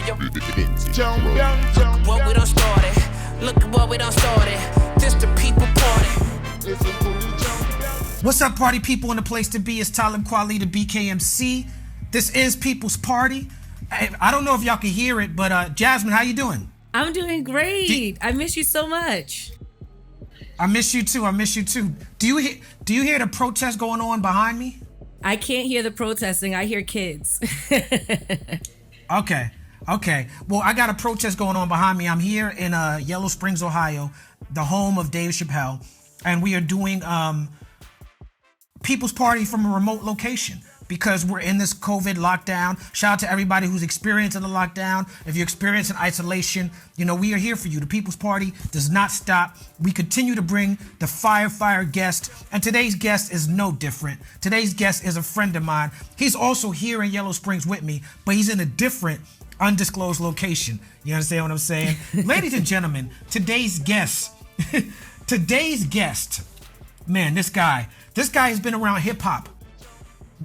on your what we done started. Look at what we done started. This the people party. What's up, party people? In the place to be is Talib Kweli, the BKMC. This is People's Party. I don't know if y'all can hear it, but Jasmine, how you doing? I'm doing great. I miss you so much. I miss you too. Do you hear the protest going on behind me? I can't hear the protesting. I hear kids. Okay. Well, I got a protest going on behind me. I'm here in Yellow Springs, Ohio, the home of Dave Chappelle, and we are doing People's Party from a remote location because we're in this COVID lockdown. Shout out to everybody who's experiencing the lockdown. If you're experiencing isolation, you know, we are here for you. The People's Party does not stop. We continue to bring the fire guest, and today's guest is no different. Today's guest is a friend of mine. He's also here in Yellow Springs with me, but he's in a different undisclosed location. You understand what I'm saying? Ladies and gentlemen, today's guest, man, this guy has been around hip hop,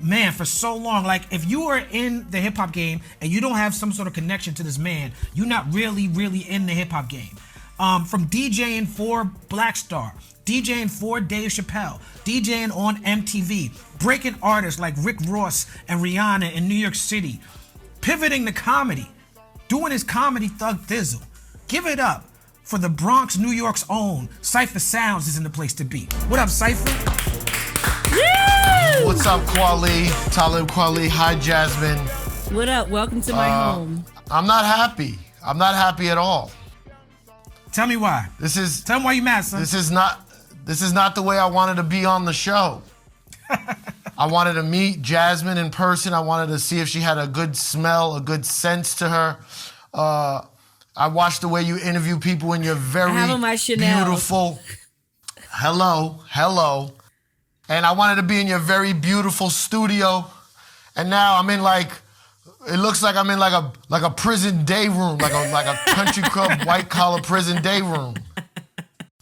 man, for so long. Like, if you are in the hip hop game and you don't have some sort of connection to this man, you're not really in the hip hop game. From DJing for Black Star, DJing for Dave Chappelle, DJing on MTV, breaking artists like Rick Ross and Rihanna in New York City, pivoting to comedy, doing his comedy Thug Thizzle. Give it up for the Bronx, New York's own Cipha Sounds is in the place to be. What up, Cipha? Woo! What's up, Kweli? Talib Kweli. Hi, Jasmine. What up? Welcome to my home. I'm not happy. I'm not happy at all. Tell me why. Tell me why you mad, son. This is not the way I wanted to be on the show. I wanted to meet Jasmine in person. I wanted to see if she had a good smell, a good sense to her. I watched the way you interview people in your very beautiful. Hello. And I wanted to be in your very beautiful studio. And now I'm in it looks like I'm in like a prison day room, like a country club white collar prison day room.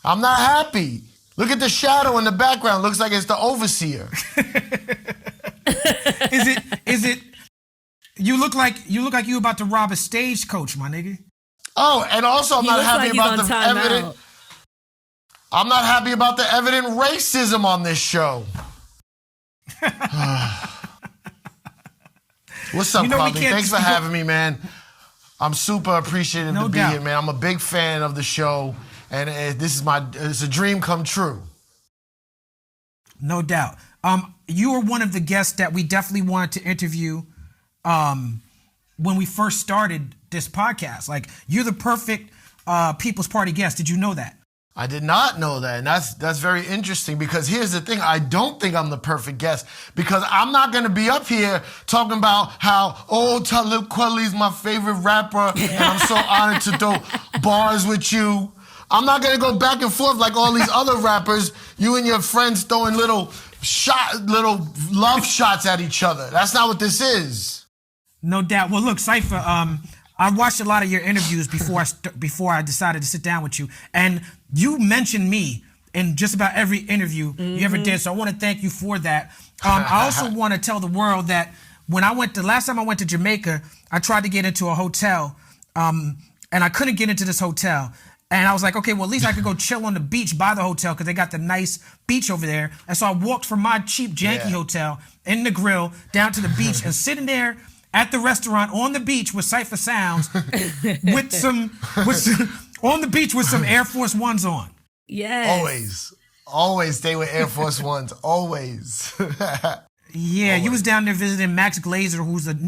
I'm not happy. Look at the shadow in the background. Looks like it's the overseer. Is it? You look like you about to rob a stagecoach, my nigga. Oh, and also I'm not happy about the evident. I'm not happy about the evident racism on this show. What's up, Kweli? Thanks for having me, man. I'm super appreciative to be here, man. I'm a big fan of the show, and it's a dream come true. No doubt. You were one of the guests that we definitely wanted to interview when we first started this podcast. Like, you're the perfect People's Party guest. Did you know that? I did not know that, and that's very interesting, because here's the thing. I don't think I'm the perfect guest, because I'm not going to be up here talking about how, Talib Kweli's my favorite rapper, and I'm so honored to throw bars with you. I'm not going to go back and forth like all these other rappers, you and your friends throwing little love shots at each other. That's not what this is. No doubt. Well, look, Cipha, I watched a lot of your interviews before I decided to sit down with you, and you mentioned me in just about every interview you ever did. So I want to thank you for that. I also want to tell the world that when the last time I went to Jamaica, I tried to get into a hotel, and I couldn't get into this hotel. And I was like, okay, well, at least I could go chill on the beach by the hotel because they got the nice beach over there. And so I walked from my cheap, janky hotel in the grill down to the beach and sitting there at the restaurant on the beach with Cipha Sounds on the beach with some Air Force Ones on. Yes. Always stay with Air Force Ones. Always. Yeah, always. You was down there visiting Max Glazer, who's a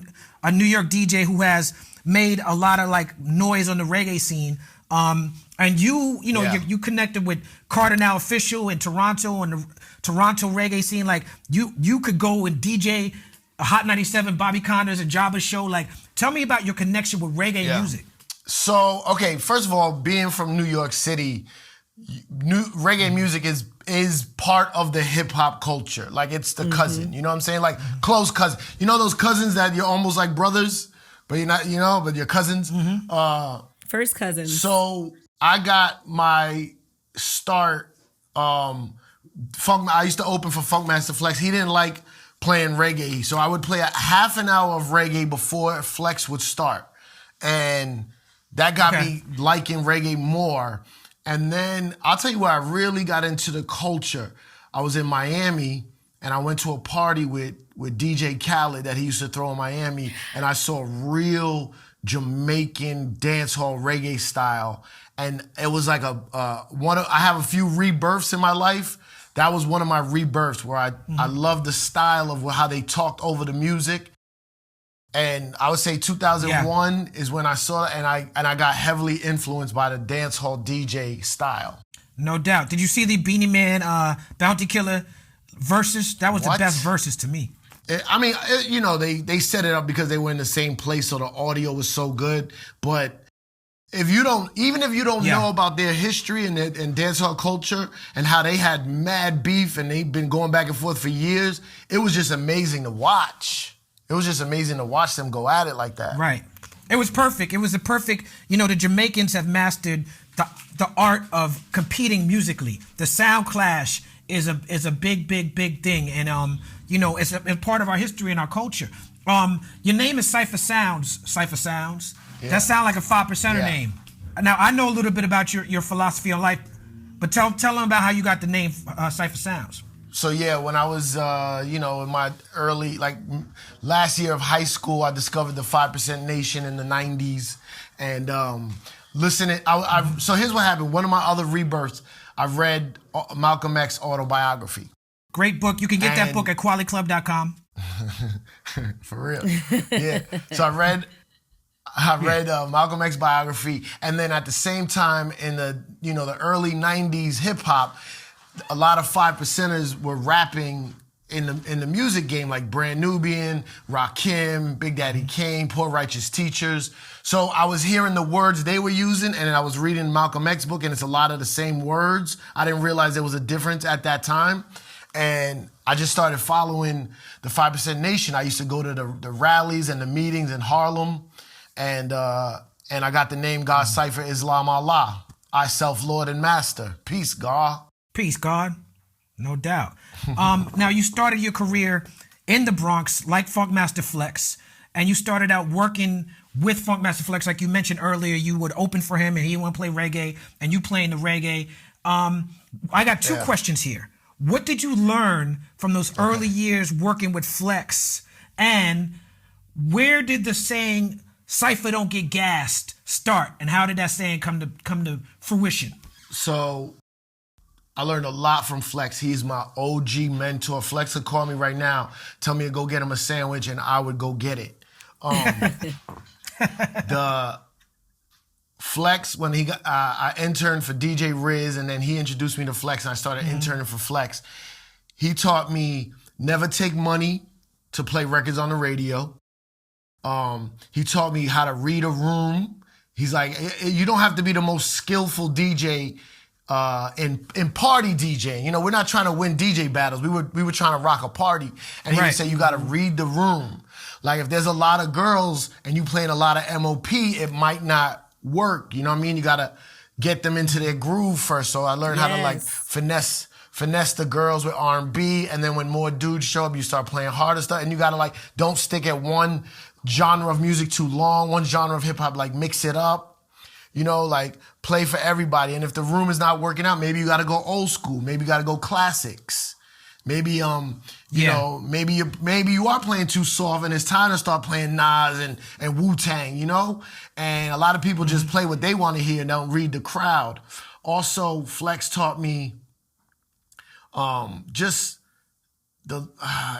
New York DJ who has made a lot of noise on the reggae scene. And you connected with Cardinal Official in Toronto and the Toronto reggae scene. Like, you could go and DJ Hot 97, Bobby Connor's, and Jabba's show. Like, tell me about your connection with reggae music. So, okay, first of all, being from New York City, reggae music is part of the hip hop culture. Like, it's the cousin, you know what I'm saying? Like, close cousin. You know those cousins that you're almost like brothers, but you're not, but you're cousins? First cousins. So I got my start, I used to open for Funkmaster Flex. He didn't like playing reggae, so I would play a half an hour of reggae before Flex would start. And that got me liking reggae more. And then I'll tell you where I really got into the culture. I was in Miami and I went to a party with DJ Khaled that he used to throw in Miami, and I saw real Jamaican dancehall reggae style. And it was like I have a few rebirths in my life. That was one of my rebirths where I loved the style of how they talked over the music. And I would say 2001 is when I saw it, and I got heavily influenced by the dancehall DJ style. No doubt. Did you see the Beanie Man Bounty Killer verses? That was the best verses to me. They set it up because they were in the same place, so the audio was so good. But if you don't know about their history and dancehall culture and how they had mad beef and they've been going back and forth for years, it was just amazing to watch. It was just amazing to watch them go at it like that. Right. It was perfect. It was a perfect, the Jamaicans have mastered the art of competing musically. The sound clash is a big thing. And, it's a part of our history and our culture. Your name is Cipha Sounds. Cipha Sounds. Yeah. That sounds like a 5%er name. Now, I know a little bit about your philosophy on life, but tell them about how you got the name Cipha Sounds. So when I was, in my early, last year of high school, I discovered the 5% Nation in the 90s. And listening, so here's what happened. One of my other rebirths, I read Malcolm X autobiography. Great book. You can get that book at qualityclub.com. For real. Yeah. So I read Malcolm X biography. And then at the same time in the early 90s hip hop, a lot of 5%ers were rapping in the music game, like Brand Nubian, Rakim, Big Daddy Kane, Poor Righteous Teachers. So I was hearing the words they were using, and I was reading Malcolm X book, and it's a lot of the same words. I didn't realize there was a difference at that time. And I just started following the 5% Nation. I used to go to the rallies and the meetings in Harlem, and I got the name God Cipha Islam Allah. I self-Lord and Master. Peace, God. Peace, God. No doubt. Now, you started your career in the Bronx like Funkmaster Flex, and you started out working with Funkmaster Flex. Like you mentioned earlier, you would open for him, and he would play reggae, and you playing the reggae. I got two questions here. What did you learn from those early years working with Flex, and where did the saying "Cipha don't get gassed" start, and how did that saying come to fruition? So I learned a lot from Flex. He's my OG mentor. Flex would call me right now, tell me to go get him a sandwich, and I would go get it. The Flex, when I interned for DJ Riz, and then he introduced me to Flex, and I started interning for Flex. He taught me never take money to play records on the radio. He taught me how to read a room. He's like, you don't have to be the most skillful DJ in party DJing. We're not trying to win DJ battles. We were trying to rock a party. And he would say, you got to read the room. Like if there's a lot of girls and you playing a lot of MOP, it might not work. You know what I mean? You got to get them into their groove first. So I learned how to finesse the girls with R&B. And then when more dudes show up, you start playing harder stuff. And you got to don't stick at one genre of music too long, one genre of hip hop, mix it up. Play for everybody. And if the room is not working out, maybe you got to go old school. Maybe you got to go classics. Maybe, maybe you are playing too soft and it's time to start playing Nas and Wu-Tang, And a lot of people just play what they want to hear and don't read the crowd. Also, Flex taught me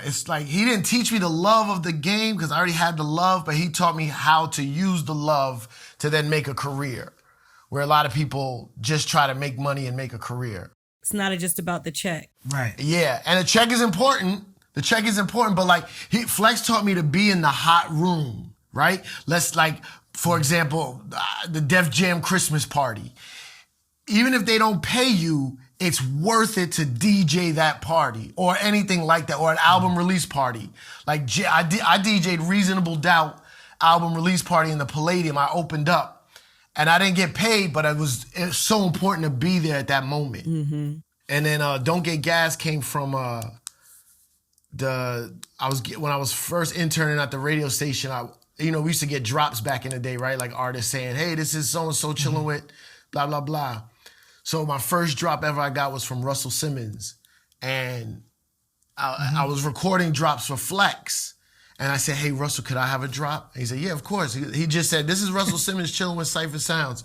it's like he didn't teach me the love of the game because I already had the love, but he taught me how to use the love to then make a career, where a lot of people just try to make money and make a career. It's not just about the check. Right. Yeah, and the check is important. The check is important, but Flex taught me to be in the hot room, right? Let's for example, the Def Jam Christmas party. Even if they don't pay you, it's worth it to DJ that party or anything like that, or an album release party. I DJ'd Reasonable Doubt album release party in the Palladium. I opened up, and I didn't get paid, but it's so important to be there at that moment. Mm-hmm. And then Don't Get Gas came from when I was first interning at the radio station. we used to get drops back in the day, right? Like artists saying, hey, this is so-and-so chilling with blah, blah, blah. So my first drop ever I got was from Russell Simmons. And I was recording drops for Flex. And I said, hey, Russell, could I have a drop? And he said, yeah, of course. He just said, this is Russell Simmons chilling with Cipha Sounds.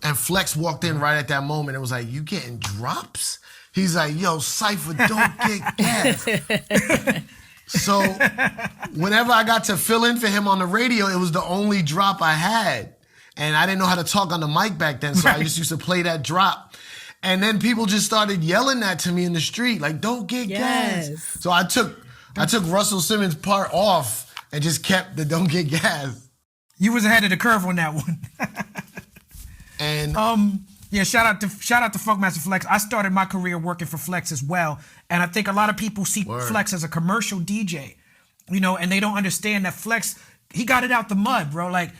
And Flex walked in right at that moment and was like, you getting drops? He's like, yo, Cipha, don't get gas. So whenever I got to fill in for him on the radio, it was the only drop I had. And I didn't know how to talk on the mic back then, so I just used to play that drop. And then people just started yelling that to me in the street, like, don't get gas. So I took Russell Simmons' part off and just kept the don't get gas. You was ahead of the curve on that one. And yeah, shout out to Funkmaster Flex. I started my career working for Flex as well, and I think a lot of people see Flex as a commercial DJ, and they don't understand that Flex, he got it out the mud, bro. Like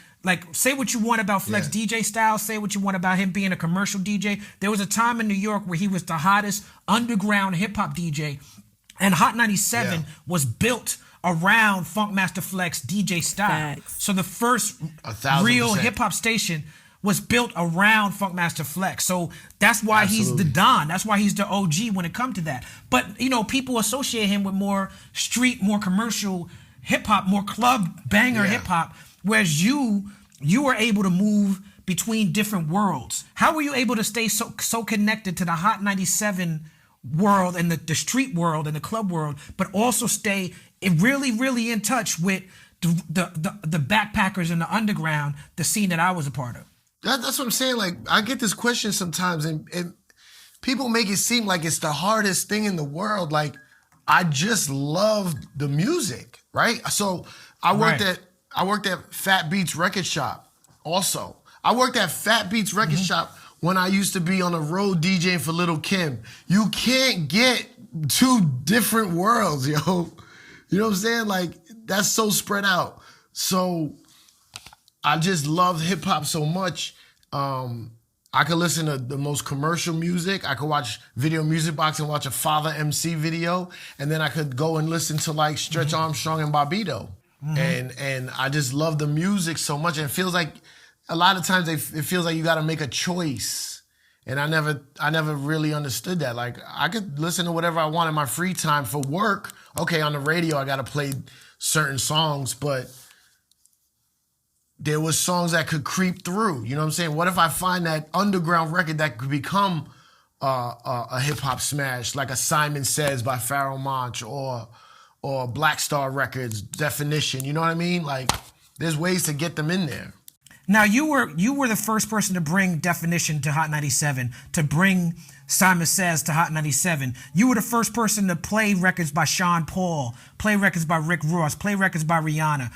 say what you want about Flex DJ style, say what you want about him being a commercial DJ. There was a time in New York where he was the hottest underground hip hop DJ, and Hot 97 was built around Funkmaster Flex DJ style. Facts. So the first real hip hop station was built around Funkmaster Flex. So that's why he's the Don. That's why he's the OG when it comes to that. But, people associate him with more street, more commercial hip-hop, more club banger hip-hop, whereas you were able to move between different worlds. How were you able to stay so connected to the Hot 97 world and the street world and the club world, but also stay really, really in touch with the backpackers and the underground, the scene that I was a part of? That's what I'm saying. Like, I get this question sometimes, and people make it seem like it's the hardest thing in the world. Like, I just love the music, right? So I worked at Fat Beats Record Shop. Also, I worked at Fat Beats Record Shop when I used to be on the road DJing for Lil Kim. You can't get two different worlds, yo. You know what I'm saying? Like, that's so spread out. So I just love hip hop so much. I could listen to the most commercial music. I could watch Video Music Box and watch a Father MC video, and then I could go and listen to like Stretch Armstrong and Bobbito. And I just love the music so much. And it feels like a lot of times it feels like you got to make a choice. And I never really understood that. Like, I could listen to whatever I want in my free time for work. Okay, on the radio I got to play certain songs, but there was songs that could creep through. You know what I'm saying? What if I find that underground record that could become a hip-hop smash, like a Simon Says by Pharoah Monch or Black Star Records, Definition, you know what I mean? Like, there's ways to get them in there. Now, you were the first person to bring Definition to Hot 97, to bring Simon Says to Hot 97. You were the first person to play records by Sean Paul, play records by Rick Ross, play records by Rihanna.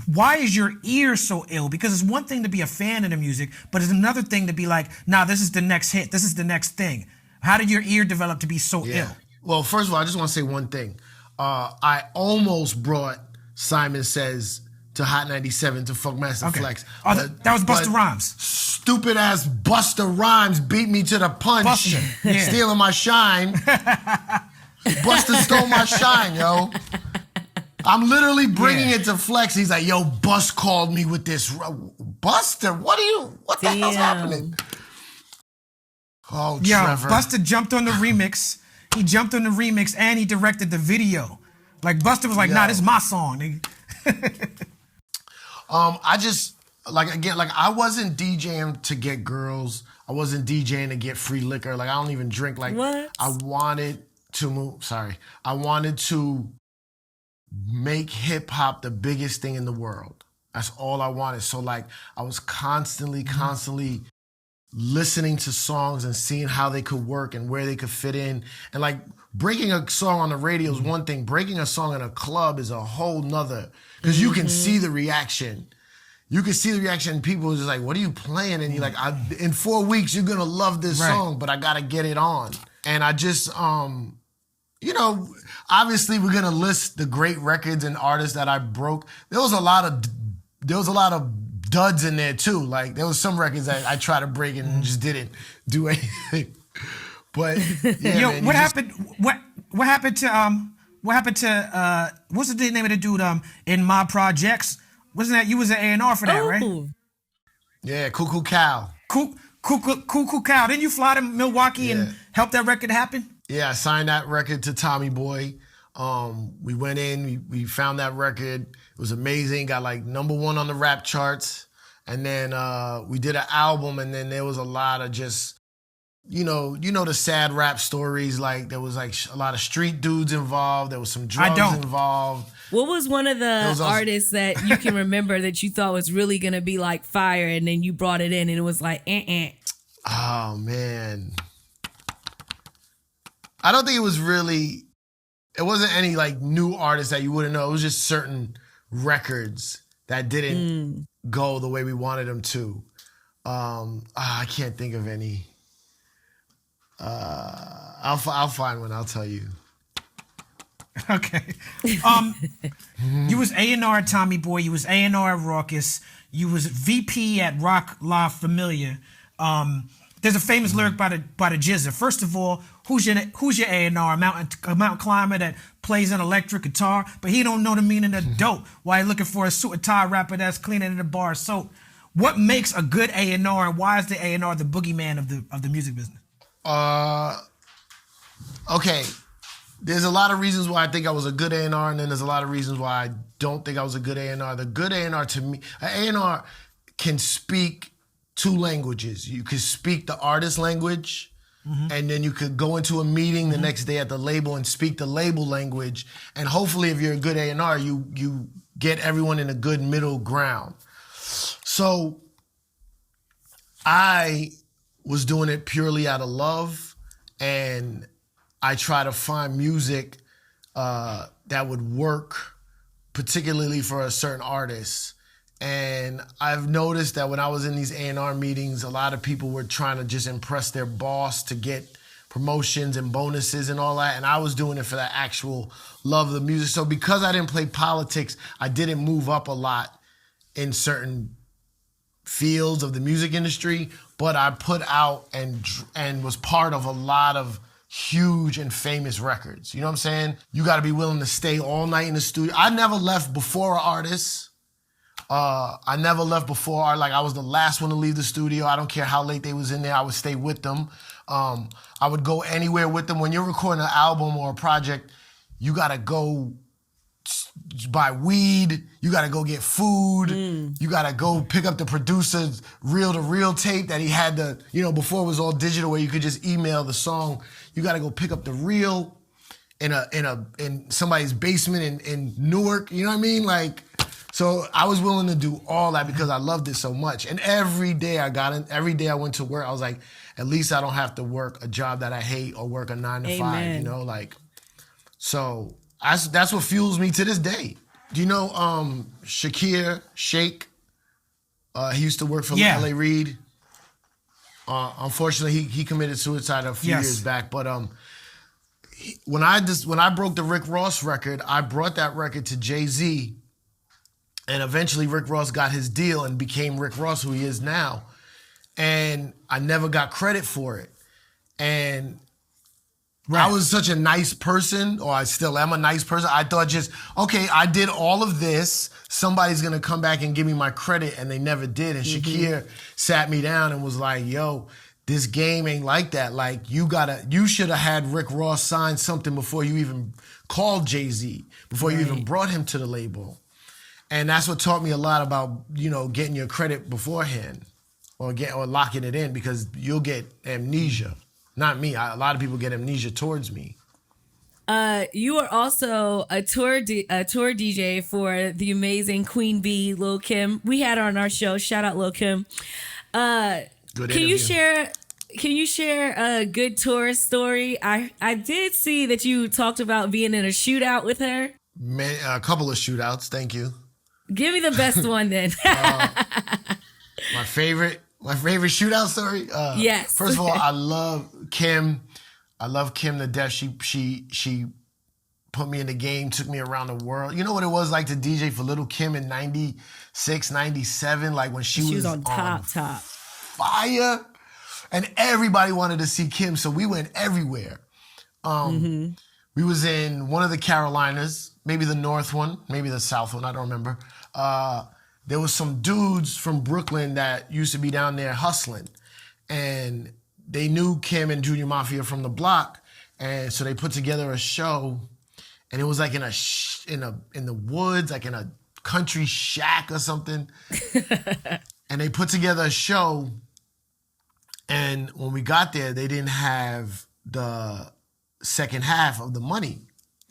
Why is your ear so ill? Because it's one thing to be a fan of the music, but it's another thing to be like, nah, this is the next hit. This is the next thing. How did your ear develop to be so ill? Well, first of all, I just want to say one thing. I almost brought Simon Says to Hot 97 to Funkmaster Flex. Oh, that was Busta Rhymes. Stupid ass Busta Rhymes beat me to the punch, stealing my shine. Busta stole my shine, yo. I'm literally bringing it to Flex. He's like, yo, Bust called me with this. Busta, what the hell's happening? Oh, Trevor. Busta jumped on the remix. He jumped on the remix and he directed the video. Like, Busta was like, nah, this is my song. I just, I wasn't DJing to get girls. I wasn't DJing to get free liquor. Like, I don't even drink. Like, what? I wanted to make hip hop the biggest thing in the world. That's all I wanted. So like, I was constantly listening to songs and seeing how they could work and where they could fit in. And like, breaking a song on the radio is one thing. Breaking a song in a club is a whole nother. Because you can see the reaction. You can see the reaction. People are just like, what are you playing? And you're like, in 4 weeks, you're going to love this song, but I got to get it on. And I just, obviously we're going to list the great records and artists that I broke. There was a lot of duds in there too. Like, there was some records that I tried to break and just didn't do anything. But yeah, man, what happened to what's the name of the dude in Mob Projects? Wasn't that you was an A&R for that, right? Ooh. Yeah, Cuckoo Cow. Cool Cow. Didn't you fly to Milwaukee and help that record happen? Yeah, I signed that record to Tommy Boy. We went in, we found that record. It was amazing. Got like #1 on the rap charts. And then we did an album, and then there was a lot of just, you know the sad rap stories. Like there was like a lot of street dudes involved. There was some drugs involved. What was one of the artists that you can remember that you thought was really gonna be like fire, and then you brought it in and it was like Oh man, I don't think it was really. It wasn't any like new artists that you wouldn't know. It was just certain records that didn't go the way we wanted them to. I can't think of any. I'll find one. I'll tell you. Okay. You was A&R at Tommy Boy. You was A&R at Rawkus. You was VP at Rock La Familia. There's a famous lyric by the Jizza. First of all, who's your A&R? A mountain climber that plays an electric guitar, but he don't know the meaning of dope. While he looking for a suit and tie rapper that's cleaning in the bar of soap. What makes a good A&R, and why is the A&R the boogeyman of the music business? Okay. There's a lot of reasons why I think I was a good A&R, and then there's a lot of reasons why I don't think I was a good A&R. The good A&R to me, an A&R can speak 2 languages. You could speak the artist language, and then you could go into a meeting the next day at the label and speak the label language. And hopefully, if you're a good A&R, you get everyone in a good middle ground. So I was doing it purely out of love, and I try to find music that would work, particularly for a certain artist. And I've noticed that when I was in these A&R meetings, a lot of people were trying to just impress their boss to get promotions and bonuses and all that. And I was doing it for the actual love of the music. So because I didn't play politics, I didn't move up a lot in certain fields of the music industry, but I put out and was part of a lot of huge and famous records. You know what I'm saying? You got to be willing to stay all night in the studio. I never left before an artist. I never left before. Like, I was the last one to leave the studio. I don't care how late they was in there. I would stay with them. I would go anywhere with them. When you're recording an album or a project, you got to go buy weed. You got to go get food. You got to go pick up the producer's reel-to-reel tape that he had to, before it was all digital where you could just email the song. You got to go pick up the reel in somebody's basement in Newark. You know what I mean? Like, so I was willing to do all that because I loved it so much. And every day every day I went to work, I was like, at least I don't have to work a job that I hate or work a 9 to 5, So that's what fuels me to this day. Do you know Shake? He used to work for L.A. Reid. Unfortunately, he committed suicide a few years back. But when I broke the Rick Ross record, I brought that record to Jay-Z. And eventually Rick Ross got his deal and became Rick Ross, who he is now. And I never got credit for it. And I was such a nice person, or I still am a nice person. I thought I did all of this. Somebody's going to come back and give me my credit. And they never did. And Shakir sat me down and was like, yo, this game ain't like that. Like, you should have had Rick Ross sign something before you even called Jay-Z, before you even brought him to the label. And that's what taught me a lot about, getting your credit beforehand or locking it in, because you'll get amnesia. Not me. A lot of people get amnesia towards me. You are also a tour DJ for the amazing Queen Bee, Lil Kim. We had her on our show. Shout out Lil Kim. Good interview. Can you share a good tour story? I did see that you talked about being in a shootout with her. Man, a couple of shootouts. Thank you. Give me the best one then. My favorite shootout story. Yes. First of all, I love Kim. I love Kim to death. She put me in the game, took me around the world. You know what it was like to DJ for Lil Kim in 96, 97, like when she was on top. Fire. And everybody wanted to see Kim, so we went everywhere. We was in one of the Carolinas, maybe the North one, maybe the South one, I don't remember. there was some dudes from Brooklyn that used to be down there hustling, and they knew Kim and Junior Mafia from the block, and so they put together a show, and it was like in the woods, like in a country shack or something, and they put together a show, and when we got there, they didn't have the second half of the money.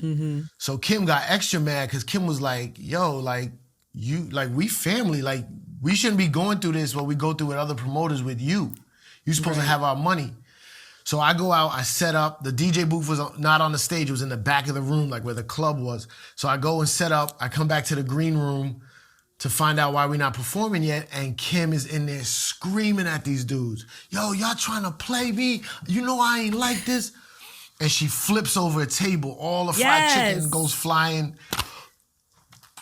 Mm-hmm. So Kim got extra mad because Kim was like, yo, like, we family, like, we shouldn't be going through this what we go through with other promoters with you. You're supposed to have our money. So I go out, I set up, the DJ booth was not on the stage, it was in the back of the room, like where the club was. So I go and set up, I come back to the green room to find out why we're not performing yet, and Kim is in there screaming at these dudes. Yo, y'all trying to play me? You know I ain't like this. And she flips over a table, all the fried chicken goes flying.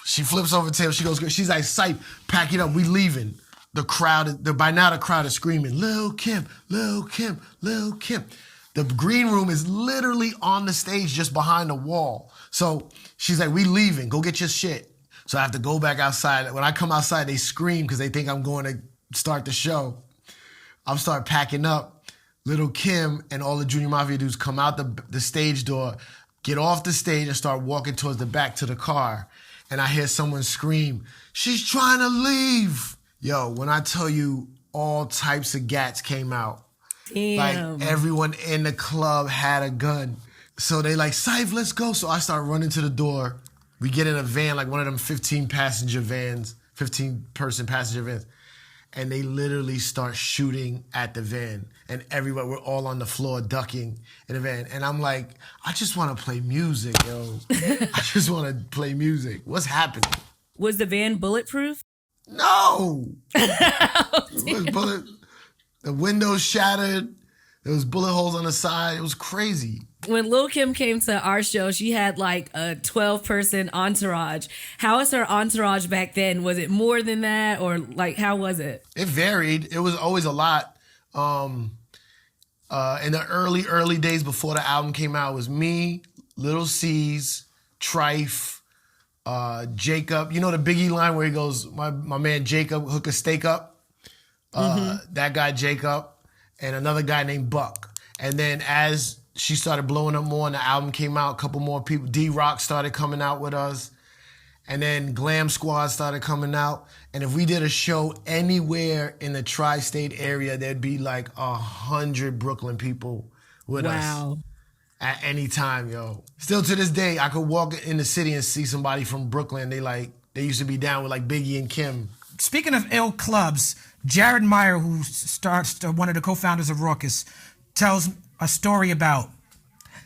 She flips over the table, she's like, Sipe, pack it up, we leaving. By now the crowd is screaming, Lil Kim, Lil Kim, Lil Kim. The green room is literally on the stage just behind the wall. So she's like, we leaving, go get your shit. So I have to go back outside. When I come outside, they scream because they think I'm going to start the show. I'm start packing up. Lil Kim and all the Junior Mafia dudes come out the stage door, get off the stage and start walking towards the back to the car. And I hear someone scream, she's trying to leave. Yo, when I tell you all types of gats came out. Damn. Like everyone in the club had a gun. So they like, Sife, let's go. So I start running to the door. We get in a van, like one of them 15-person passenger vans. And they literally start shooting at the van. And everywhere, we're all on the floor ducking in the van. And I'm like, I just want to play music, yo. I just want to play music. What's happening? Was the van bulletproof? No! The windows shattered. There was bullet holes on the side. It was crazy. When Lil Kim came to our show, she had like a 12-person entourage. How was her entourage back then? Was it more than that, or like how was it? It varied. It was always a lot. In the early days before the album came out, it was me, Lil C's, Trife, Jacob. You know the Biggie line where he goes, my man Jacob hook a steak up? That guy Jacob, and another guy named Buck. And then as she started blowing up more and the album came out, a couple more people, D-Rock started coming out with us. And then Glam Squad started coming out. And if we did a show anywhere in the tri-state area, there'd be like 100 Brooklyn people with us at any time, yo. Still to this day, I could walk in the city and see somebody from Brooklyn. They used to be down with like Biggie and Kim. Speaking of ill clubs, Jared Meyer, who starts one of the co-founders of Rawkus, tells a story about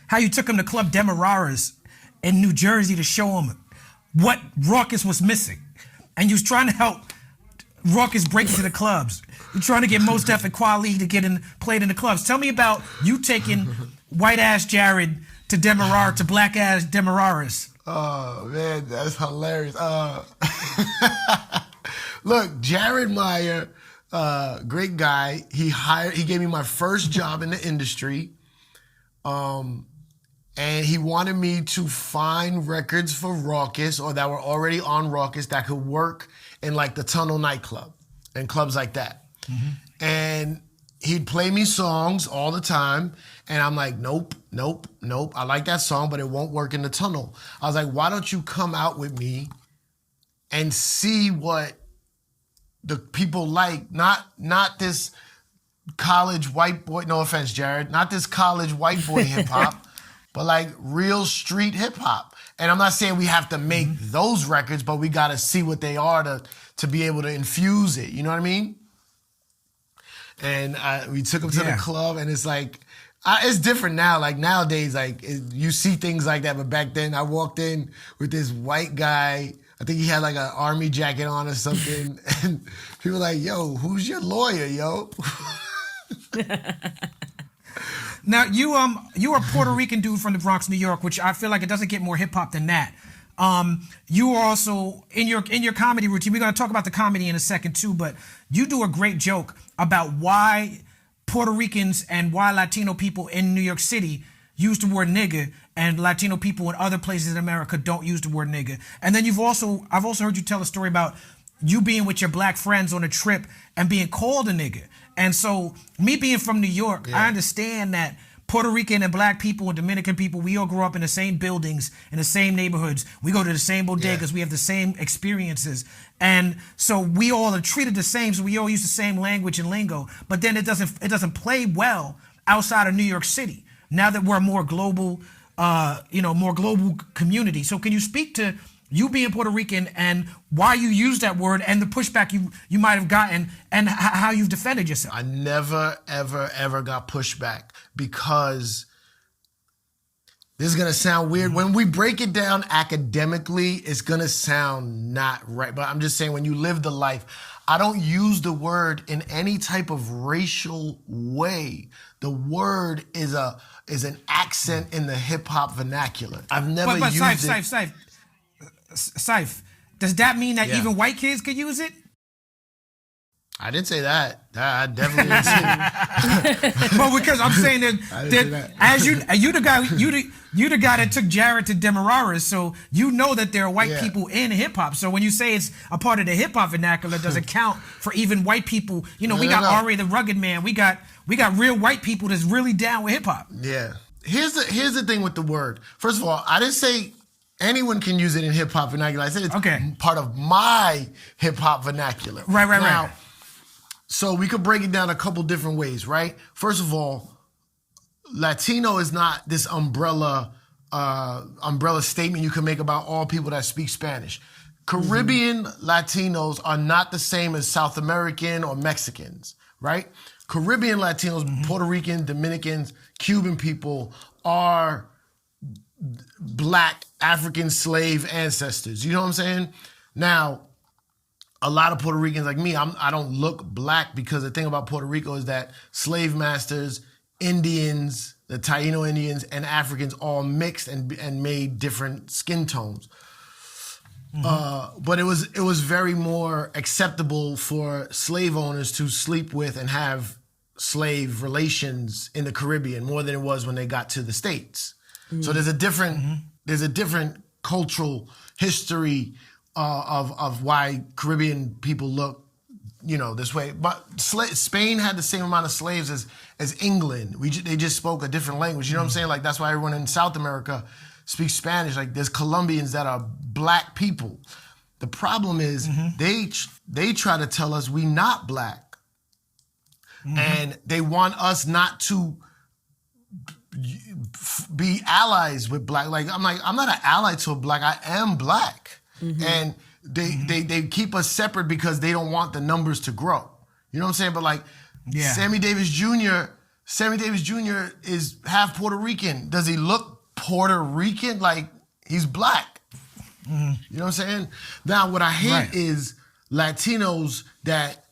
how you took him to Club Demerara's in New Jersey to show him what Rawkus was missing. And you was trying to help Rawkus break into the clubs. You're trying to get Mos Def and Kweli to played in the clubs. Tell me about you taking white-ass Jared to Demerara, to black-ass Demerara's. Oh, man, that's hilarious. Look, Jared Meyer, great guy. He gave me my first job in the industry. And he wanted me to find records for Rawkus or that were already on Rawkus that could work in like the Tunnel nightclub and clubs like that. Mm-hmm. And he'd play me songs all the time. And I'm like, nope. I like that song, but it won't work in the Tunnel. I was like, why don't you come out with me and see what the people like? Not this college white boy, no offense, Jared, not this college white boy hip hop, but like real street hip hop. And I'm not saying we have to make those records, but we got to see what they are to be able to infuse it. You know what I mean? And we took him to the club, and it's like, it's different now. Like nowadays, like you see things like that, but back then I walked in with this white guy. I think he had like an army jacket on or something, and people were like, "Yo, who's your lawyer, yo?" Now you are a Puerto Rican dude from the Bronx, New York, which I feel like it doesn't get more hip hop than that. You are also in your comedy routine. We're gonna talk about the comedy in a second too, but you do a great joke about why Puerto Ricans and why Latino people in New York City use the word nigga, and Latino people in other places in America don't use the word nigga. And then I've also heard you tell a story about you being with your black friends on a trip and being called a nigga. And so me being from New York, I understand that Puerto Rican and black people and Dominican people, we all grew up in the same buildings, in the same neighborhoods. We go to the same bodegas. We have the same experiences. And so we all are treated the same, so we all use the same language and lingo. But then it doesn't play well outside of New York City, now that we're a more global, more global community. So can you speak to you being Puerto Rican and why you use that word and the pushback you might have gotten and how you've defended yourself? I never, ever, ever got pushback because this is going to sound weird. When we break it down academically, it's going to sound not right. But I'm just saying, when you live the life, I don't use the word in any type of racial way. The word is an accent in the hip hop vernacular. I've never used it. Saif, does that mean that even white kids could use it? I didn't say that. I definitely didn't say that. Well, because I'm saying that as you the guy that took Jared to Demerara, so you know that there are white people in hip hop. So when you say it's a part of the hip hop vernacular, does it count for even white people? We got R.A. the Rugged Man. We got real white people that's really down with hip hop. Yeah. Here's the thing with the word. First of all, I didn't say anyone can use it in hip hop vernacular. I said it's part of my hip hop vernacular. Right. So we could break it down a couple different ways, right? First of all, Latino is not this umbrella statement you can make about all people that speak Spanish. Caribbean Latinos are not the same as South American or Mexicans, right? Caribbean Latinos, Puerto Rican, Dominicans, Cuban people are black African slave ancestors. You know what I'm saying? Now, a lot of Puerto Ricans like me, I don't look black because the thing about Puerto Rico is that slave masters, Indians, the Taino Indians, and Africans all mixed and made different skin tones. But it was very more acceptable for slave owners to sleep with and have slave relations in the Caribbean more than it was when they got to the States. So there's a different cultural history of why Caribbean people look, this way. But Spain had the same amount of slaves as England. They just spoke a different language. You know what I'm saying? Like, that's why everyone in South America speaks Spanish. Like, there's Colombians that are black people. The problem is they try to tell us we not black. And they want us not to be allies with black. I'm not an ally to a black. I am black. And they keep us separate because they don't want the numbers to grow. You know what I'm saying? But Sammy Davis Jr. is half Puerto Rican. Does he look Puerto Rican? Like, he's black. You know what I'm saying? Now, what I hate is Latinos that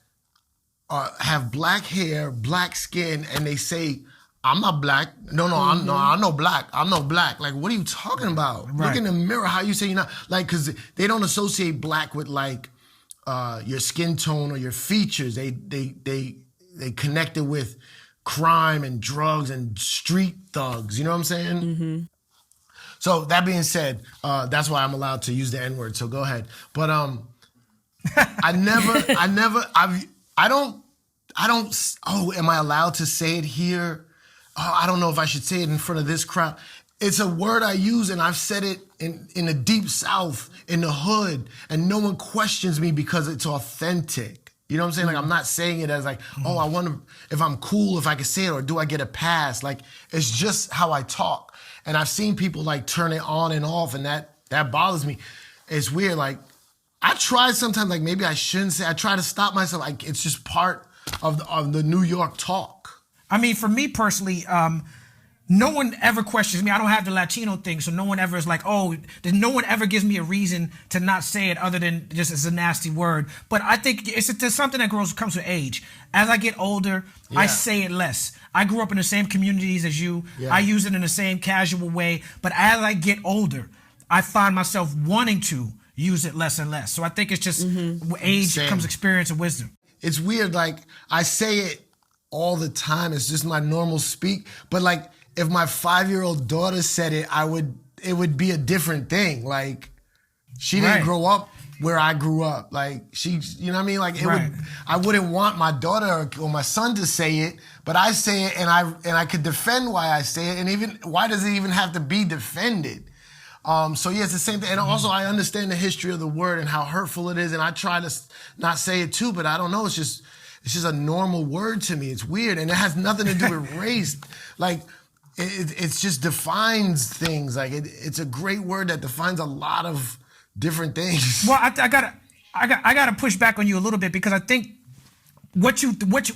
have black hair, black skin, and they say, I'm not black. I'm no black. I'm no black. Like, what are you talking about? Look in the mirror. How you say you're not? Like, because they don't associate black with like your skin tone or your features. They connect it with crime and drugs and street thugs. You know what I'm saying? So that being said, that's why I'm allowed to use the N-word. So go ahead. But I don't. Oh, am I allowed to say it here? Oh, I don't know if I should say it in front of this crowd. It's a word I use, and I've said it in the deep South, in the hood, and no one questions me because it's authentic. You know what I'm saying? Like, I'm not saying it as like, oh, I wonder if I'm cool, if I can say it, or do I get a pass? Like, it's just how I talk. And I've seen people like turn it on and off, and that bothers me. It's weird. Like, I try sometimes, like, maybe I shouldn't say. I try to stop myself. Like, it's just part of the New York talk. I mean, for me personally, no one ever questions me. I don't have the Latino thing, so no one ever is like, oh, no one ever gives me a reason to not say it other than just as a nasty word. But I think it's something that comes with age. As I get older, I say it less. I grew up in the same communities as you. I use it in the same casual way. But as I get older, I find myself wanting to use it less and less. So I think it's just age comes experience and wisdom. It's weird. Like, I say it all the time. It's just my normal speak. But like, if my 5-year-old daughter said it, it would be a different thing. Like, she didn't grow up where I grew up. Like she, you know what I mean? Like Right. I wouldn't want my daughter or my son to say it, but I say it and I could defend why I say it, and even why does it even have to be defended? So yeah, it's the same thing. And also I understand the history of the word and how hurtful it is, and I try to not say it too, but I don't know, it's just a normal word to me. It's weird, and it has nothing to do with race. Like it just defines things. Like it's a great word that defines a lot of different things. Well, I gotta push back on you a little bit, because I think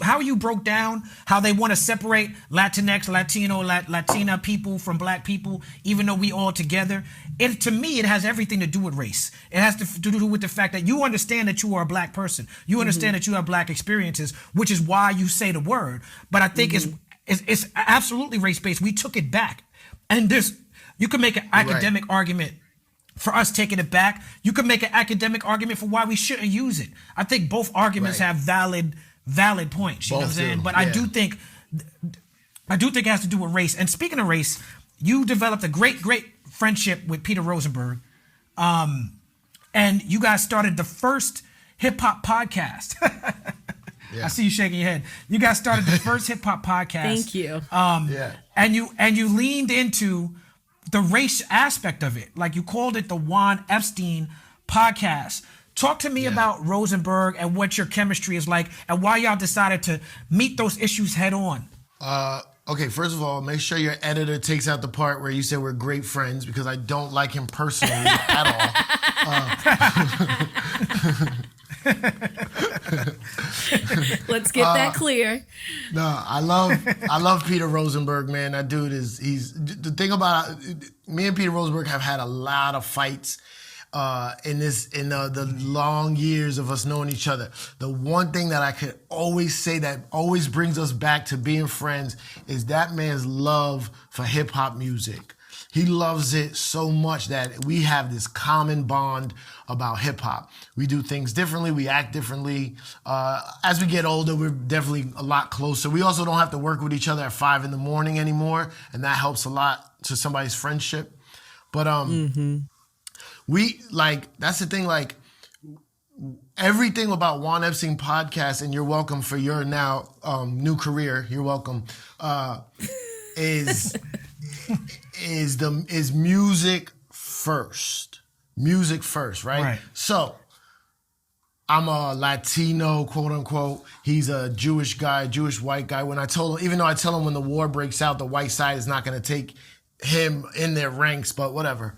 how you broke down how they want to separate Latinx, Latino, Latina people from black people, even though we all together. To me, it has everything to do with race. It has to do with the fact that you understand that you are a black person. You understand that you have black experiences, which is why you say the word. But I think it's absolutely race-based. We took it back. And you can make an academic argument for us taking it back. You can make an academic argument for why we shouldn't use it. I think both arguments have valid points. You know what I'm saying? But yeah. I do think it has to do with race. And speaking of race, you developed a great friendship with Peter Rosenberg. And you guys started the first hip hop podcast. Yeah. I see you shaking your head. You guys started the first hip hop podcast. Thank you. And you leaned into the race aspect of it. Like you called it the Juan Epstein Podcast. Talk to me about Rosenberg and what your chemistry is like, and why y'all decided to meet those issues head on. Okay, first of all, make sure your editor takes out the part where you said we're great friends, because I don't like him personally at all. Let's get that clear. No, I love Peter Rosenberg, man. That dude he's the thing about me and Peter Rosenberg have had a lot of fights in the long years of us knowing each other. The one thing that I could always say that always brings us back to being friends is that man's love for hip hop music. He loves it so much that we have this common bond about hip hop. We do things differently, we act differently. As we get older, we're definitely a lot closer. We also don't have to work with each other at 5 a.m. anymore, and that helps a lot to somebody's friendship. But that's the thing, like everything about Juan Epstein Podcast, and you're welcome for your now new career, you're welcome, is music first. Music first, right? So I'm a Latino, quote unquote. He's a Jewish guy, Jewish white guy. Even though I tell him when the war breaks out, the white side is not going to take him in their ranks, but whatever.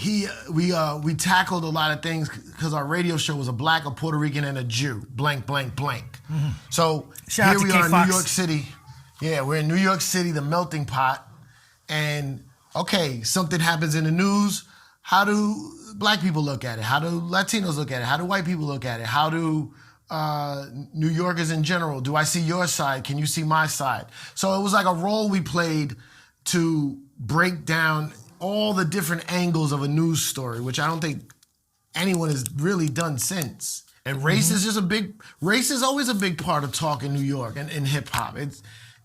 We tackled a lot of things because our radio show was a black, a Puerto Rican, and a Jew, blank, blank, blank. So here we are in New York City. Yeah, we're in New York City, the melting pot. And okay, something happens in the news. How do black people look at it? How do Latinos look at it? How do white people look at it? How do New Yorkers in general? Do I see your side? Can you see my side? So it was like a role we played to break down all the different angles of a news story, which I don't think anyone has really done since. And race is race is always a big part of talk in New York and in hip hop.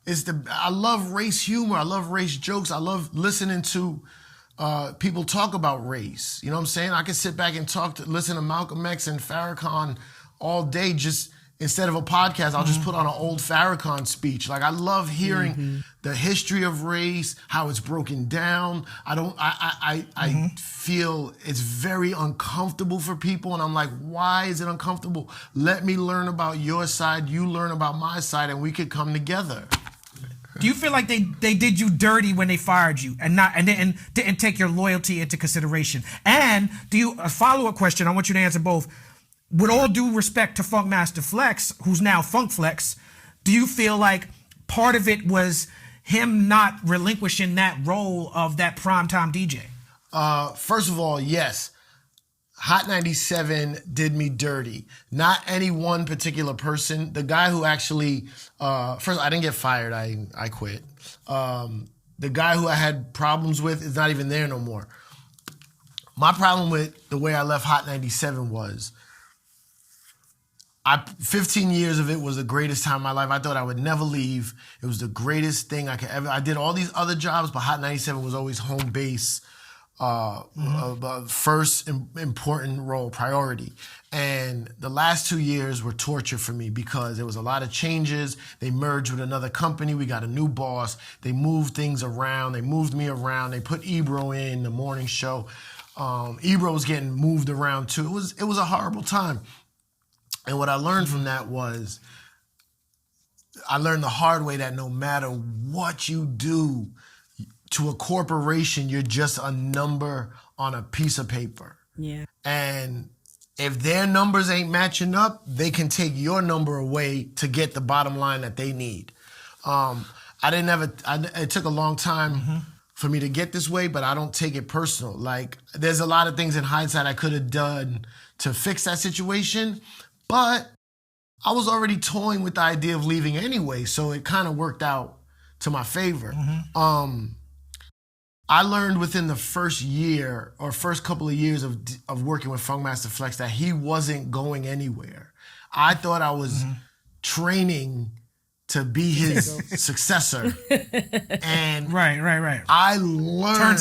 I love race humor. I love race jokes. I love listening to people talk about race. You know what I'm saying? I can sit back and listen to Malcolm X and Farrakhan all day. Just instead of a podcast, I'll just put on an old Farrakhan speech. Like I love hearing the history of race, how it's broken down. I feel it's very uncomfortable for people, and I'm like, why is it uncomfortable? Let me learn about your side, you learn about my side, and we could come together. Do you feel like they did you dirty when they fired you and didn't take your loyalty into consideration? And a follow-up question, I want you to answer both. With all due respect to Funkmaster Flex, who's now Funk Flex, do you feel like part of it was him not relinquishing that role of that primetime DJ? First of all, yes. Hot 97 did me dirty. Not any one particular person. The guy who actually, first, I didn't get fired. I quit. The guy who I had problems with is not even there no more. My problem with the way I left Hot 97 was 15 years of it was the greatest time of my life. I thought I would never leave. It was the greatest thing I could ever. I did all these other jobs, but Hot 97 was always home base. first important role, priority. And the last 2 years were torture for me because there was a lot of changes. They merged with another company. We got a new boss. They moved things around. They moved me around. They put Ebro in the morning show. Ebro was getting moved around too. It was a horrible time. And what I learned from that was, I learned the hard way that no matter what you do to a corporation, you're just a number on a piece of paper. Yeah. And if their numbers ain't matching up, they can take your number away to get the bottom line that they need. It took a long time for me to get this way, but I don't take it personal. Like, there's a lot of things in hindsight I could have done to fix that situation, but I was already toying with the idea of leaving anyway, so it kind of worked out to my favor. I learned within the first year or first couple of years of working with Funkmaster Flex that he wasn't going anywhere. I thought I was training to be his successor. And right. I learned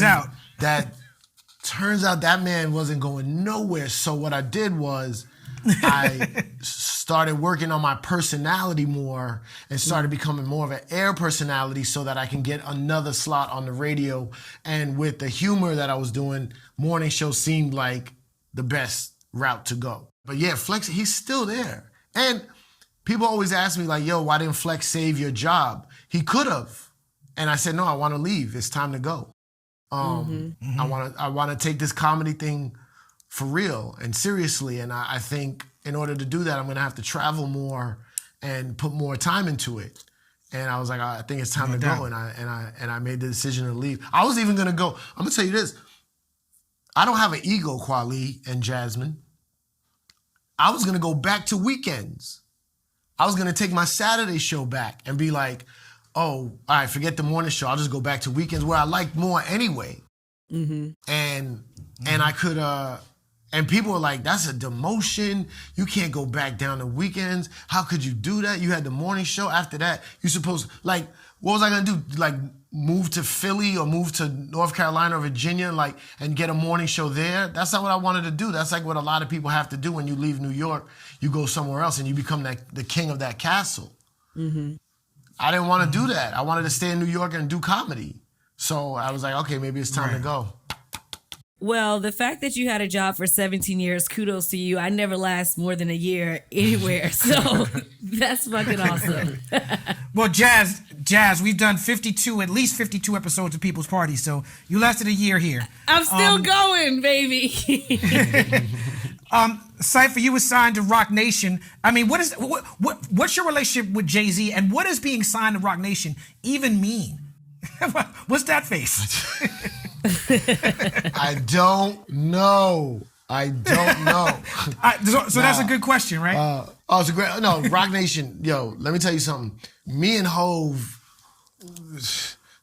turns out that man wasn't going nowhere. So what I did was I started working on my personality more and started becoming more of an air personality so that I can get another slot on the radio. And with the humor that I was doing, morning show seemed like the best route to go. But yeah, Flex, he's still there. And people always ask me like, yo, why didn't Flex save your job? He could have. And I said, no, I want to leave. It's time to go. I want to take this comedy thing for real and seriously. And I think in order to do that, I'm going to have to travel more and put more time into it. And I was like, I think it's time to go. And I made the decision to leave. I was even going to go. I'm going to tell you this. I don't have an ego, Kweli and Jasmin. I was going to go back to weekends. I was going to take my Saturday show back and be like, oh, all right, forget the morning show. I'll just go back to weekends where I like more anyway. And I could, and people were like, that's a demotion. You can't go back down to weekends. How could you do that? You had the morning show. After that, you supposed, like, what was I going to do? Like, move to Philly or move to North Carolina or Virginia, like, and get a morning show there? That's not what I wanted to do. That's like what a lot of people have to do when you leave New York. You go somewhere else and you become the king of that castle. I didn't want to do that. I wanted to stay in New York and do comedy. So I was like, okay, maybe it's time to go. Well, the fact that you had a job for 17 years, kudos to you. I never last more than a year anywhere. So that's fucking awesome. Well, Jazz, we've done at least 52 episodes of People's Party. So you lasted a year here. I'm still going, baby. Cipha, you were signed to Rock Nation. I mean, what's your relationship with Jay-Z, and what does being signed to Rock Nation even mean? What's that face? I don't know. So that's a good question, right? It's a great. No, Rock Nation. Yo, let me tell you something. Me and Hove.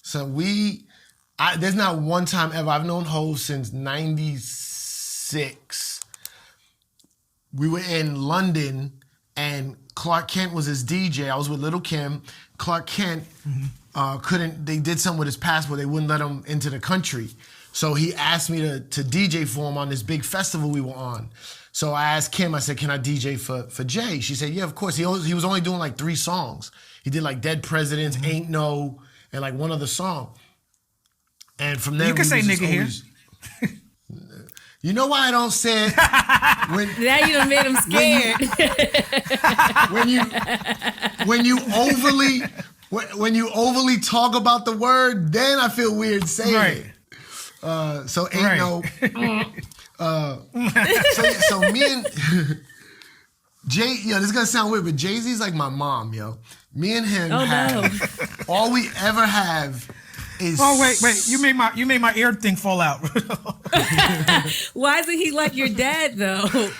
So there's not one time ever. I've known Hove since '96. We were in London, and Clark Kent was his DJ. I was with Lil Kim. Clark Kent they did something with his passport. They wouldn't let him into the country. So he asked me to DJ for him on this big festival we were on. So I asked Kim, I said, can I DJ for Jay? She said, yeah, of course. He was only doing like 3 songs. He did like Dead Presidents, Ain't No, and like one other song. And from there, you can say nigga here. You know why I don't say it? Now you done made him scared. When you overly talk about the word, then I feel weird saying it. So ain't no. So me and Jay, this is gonna sound weird, but Jay-Z's like my mom, yo. Me and him all we ever have is. Oh wait, you made my ear thing fall out. Why isn't he like your dad though?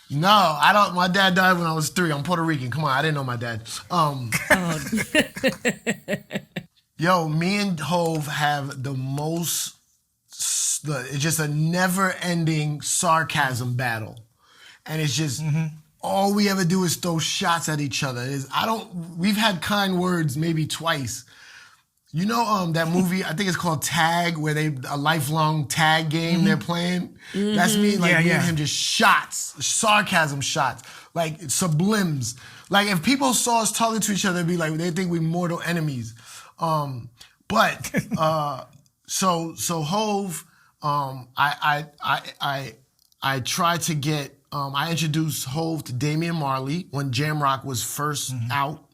No, I don't. My dad died when I was 3. I'm Puerto Rican. Come on, I didn't know my dad. Yo, me and Hove have the most. It's just a never-ending sarcasm battle, and it's just all we ever do is throw shots at each other. We've had kind words maybe twice, You know that movie, I think it's called Tag, where a lifelong tag game they're playing? That's me, like me and him, just shots, sarcasm shots, like sublims. Like if people saw us talking to each other, they'd be like, they think we're mortal enemies. So Hove, I tried to get, I introduced Hove to Damian Marley when Jamrock was first out.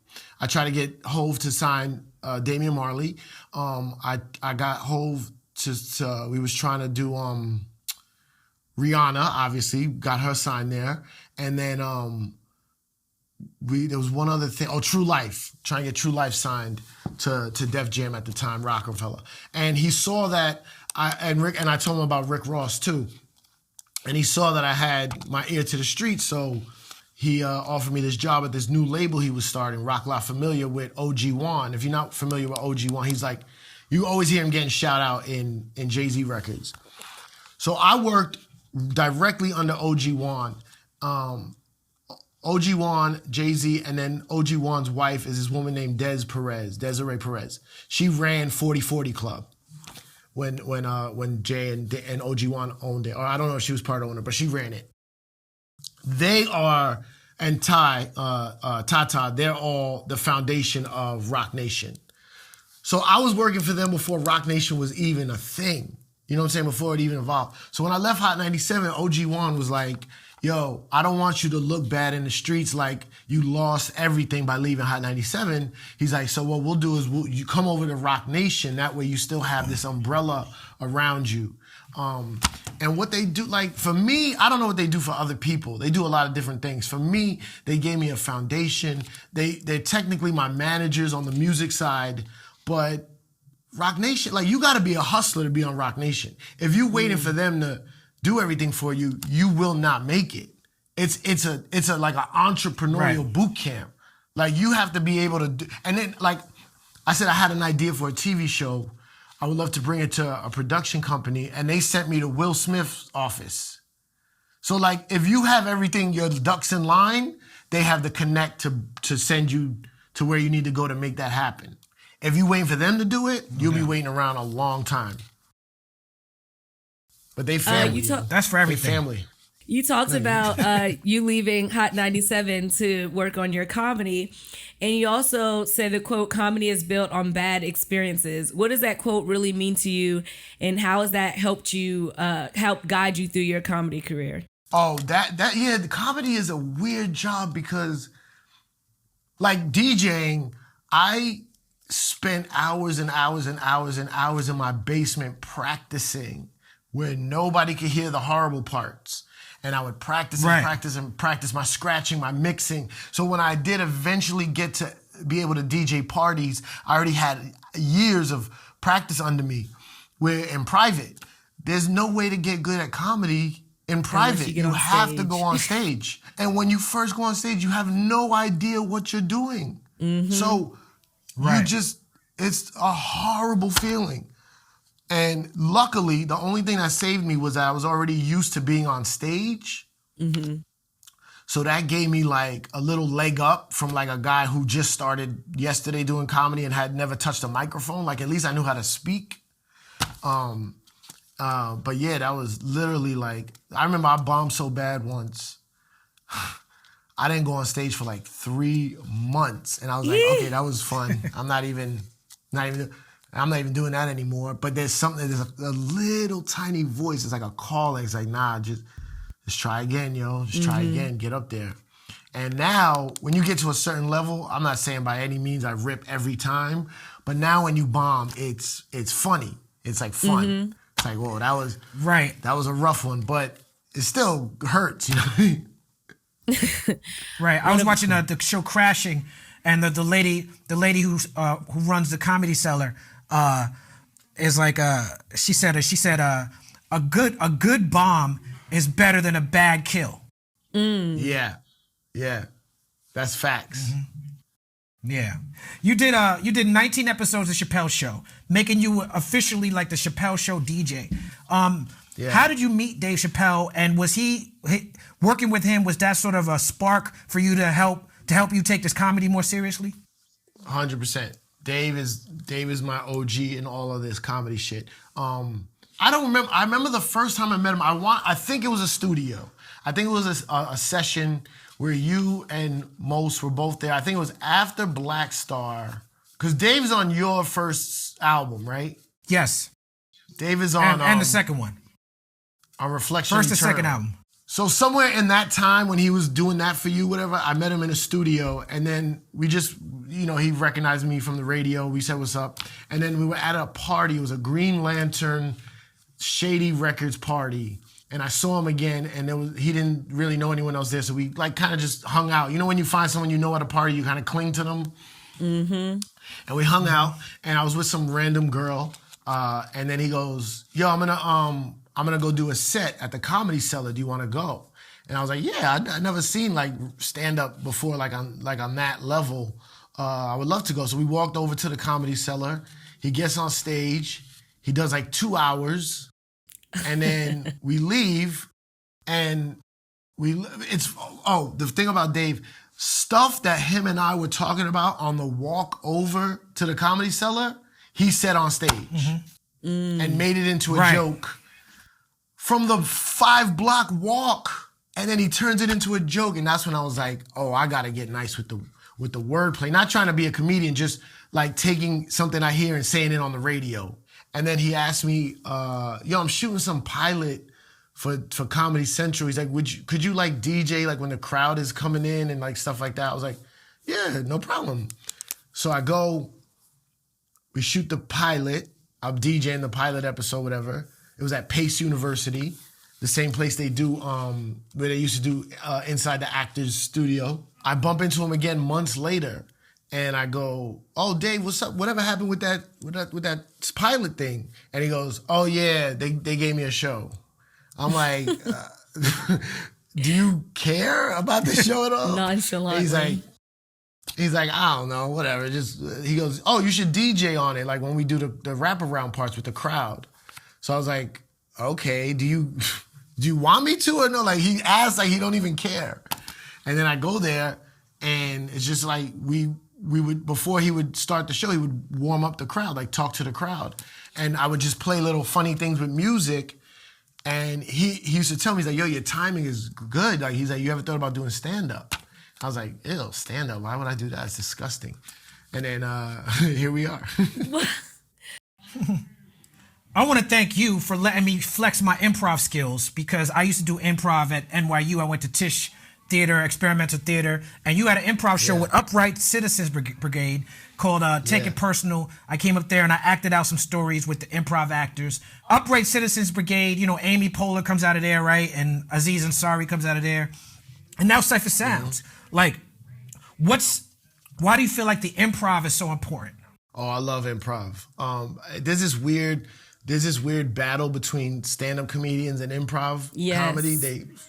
I tried to get Hove to sign Damian Marley. I got Hove to we was trying to do Rihanna, obviously, got her signed there. And then there was one other thing, True Life, trying to get True Life signed to Def Jam at the time, Rockefeller. And he saw that, I told him about Rick Ross too. And he saw that I had my ear to the street, so he offered me this job at this new label he was starting, Rock La Familia, with OG Juan. If you're not familiar with OG Juan, he's like, you always hear him getting shout out in Jay-Z records. So I worked directly under OG Juan. OG Juan, Jay-Z, and then OG Juan's wife is this woman named Desiree Perez. She ran 4040 Club when Jay and OG Juan owned it. Or I don't know if she was part owner, but she ran it. They are, and Tata, they're all the foundation of Rock Nation. So I was working for them before Rock Nation was even a thing. You know what I'm saying? Before it even evolved. So when I left Hot 97, OG Juan was like, yo, I don't want you to look bad in the streets like you lost everything by leaving Hot 97. He's like, so what we'll do is you come over to Rock Nation. That way you still have this umbrella around you. And what they do, like for me, I don't know what they do for other people. They do a lot of different things. For me, they gave me a foundation. They're technically my managers on the music side, but Rock Nation, like you got to be a hustler to be on Rock Nation. If you're waiting for them to do everything for you, you will not make it. It's a like an entrepreneurial boot camp. Like you have to be able to do, and then like I said, I had an idea for a TV show. I would love to bring it to a production company, and they sent me to Will Smith's office. So like, if you have everything, your ducks in line, they have the connect to send you to where you need to go to make that happen. If you're waiting for them to do it, you'll be waiting around a long time. But they family. That's for everything. They family. You talked about you leaving Hot 97 to work on your comedy. And you also said the quote, comedy is built on bad experiences. What does that quote really mean to you? And how has that helped you, help guide you through your comedy career? Oh, the comedy is a weird job because like DJing, I spent hours and hours and hours and hours in my basement practicing where nobody could hear the horrible parts. And I would practice and practice and practice my scratching, my mixing. So when I did eventually get to be able to DJ parties, I already had years of practice under me. Where in private, there's no way to get good at comedy in private. You have to go on stage. And when you first go on stage, you have no idea what you're doing. So you just, it's a horrible feeling. And luckily, the only thing that saved me was that I was already used to being on stage. So that gave me like a little leg up from like a guy who just started yesterday doing comedy and had never touched a microphone. Like at least I knew how to speak. But yeah, that was literally like, I remember I bombed so bad once. I didn't go on stage for like 3 months. And I was like, okay, that was fun. I'm not even doing that anymore. But there's a little tiny voice. It's like a calling. It's like, nah, just try again, yo. Just try again. Get up there. And now, when you get to a certain level, I'm not saying by any means I rip every time, but now when you bomb, it's funny. It's like fun. It's like, whoa, that was a rough one, but it still hurts, you know what I mean? I was watching the show Crashing, and the lady who runs the Comedy Cellar is like she said a good bomb is better than a bad kill. Yeah, that's facts. Yeah, you did 19 episodes of Chappelle's Show, making you officially like the Chappelle Show DJ. How did you meet Dave Chappelle, and was he working with him? Was that sort of a spark for you to help you take this comedy more seriously? 100%. Dave is my OG in all of this comedy shit. I don't remember. I remember the first time I met him. I think it was a studio. I think it was a session where you and Mos were both there. I think it was after Black Star, because Dave's on your first album, right? Yes. Dave is on and the second one. On Reflection. First and Eternal. second album. So somewhere in that time when he was doing that for you, whatever, I met him in a studio, and then we just, he recognized me from the radio. We said what's up, and then we were at a party. It was a Green Lantern Shady Records party, and I saw him again, and he didn't really know anyone else there, so we kind of just hung out. When you find someone you know at a party, you kind of cling to them. Mm-hmm. And we hung out, and I was with some random girl, and then he goes, "Yo, I'm gonna go do a set at the Comedy Cellar. Do you want to go?" And I was like, "Yeah, I never seen like stand up before, like on that level. I would love to go." So we walked over to the Comedy Cellar. He gets on stage. He does like 2 hours, and then we leave. And the thing about Dave, stuff that him and I were talking about on the walk over to the Comedy Cellar, he said on stage and made it into a joke. From the 5-block walk, and then he turns it into a joke, and that's when I was like, "Oh, I gotta get nice with the wordplay." Not trying to be a comedian, just like taking something I hear and saying it on the radio. And then he asked me, "Yo, I'm shooting some pilot for Comedy Central." He's like, "Could you like DJ like when the crowd is coming in and like stuff like that?" I was like, "Yeah, no problem." So I go, we shoot the pilot. I'm DJing the pilot episode, whatever. It was at Pace University, the same place they do, where they used to do inside the actor's studio. I bump into him again months later, and I go, "Oh, Dave, what's up? Whatever happened with that pilot thing?" And he goes, "Oh yeah, they gave me a show." I'm like, "Do you care about the show at all?" Nonchalantly. He's like, "I don't know, whatever." He goes, "Oh, you should DJ on it, like when we do the wraparound parts with the crowd." So I was like, "Okay, do you want me to or no?" Like he asked, like he don't even care. And then I go there, and it's just like we would, before he would start the show, he would warm up the crowd, like talk to the crowd, and I would just play little funny things with music. And he used to tell me, he's like, "Yo, your timing is good." Like he's like, "You ever thought about doing stand up?" I was like, "Ew, stand up? Why would I do that? It's disgusting." And then here we are. I want to thank you for letting me flex my improv skills, because I used to do improv at NYU. I went to Tisch Theater, Experimental Theater, and you had an improv show with Upright Citizens Brigade called Take It Personal. I came up there and I acted out some stories with the improv actors. Upright Citizens Brigade, Amy Poehler comes out of there, right? And Aziz Ansari comes out of there. And now Cipha Sounds. Like, why do you feel like the improv is so important? Oh, I love improv. There's this weird battle between stand-up comedians and improv comedy.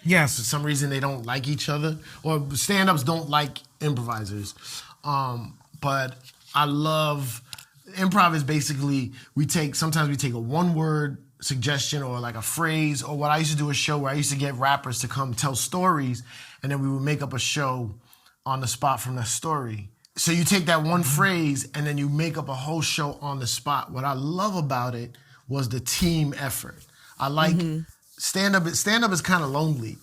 For some reason they don't like each other, or stand-ups don't like improvisers. But I love improv. Is basically sometimes we take a one-word suggestion or like a phrase, or what I used to do a show where I used to get rappers to come tell stories, and then we would make up a show on the spot from that story. So you take that one phrase and then you make up a whole show on the spot. What I love about it was the team effort. I like stand-up. Stand-up is kind of lonely.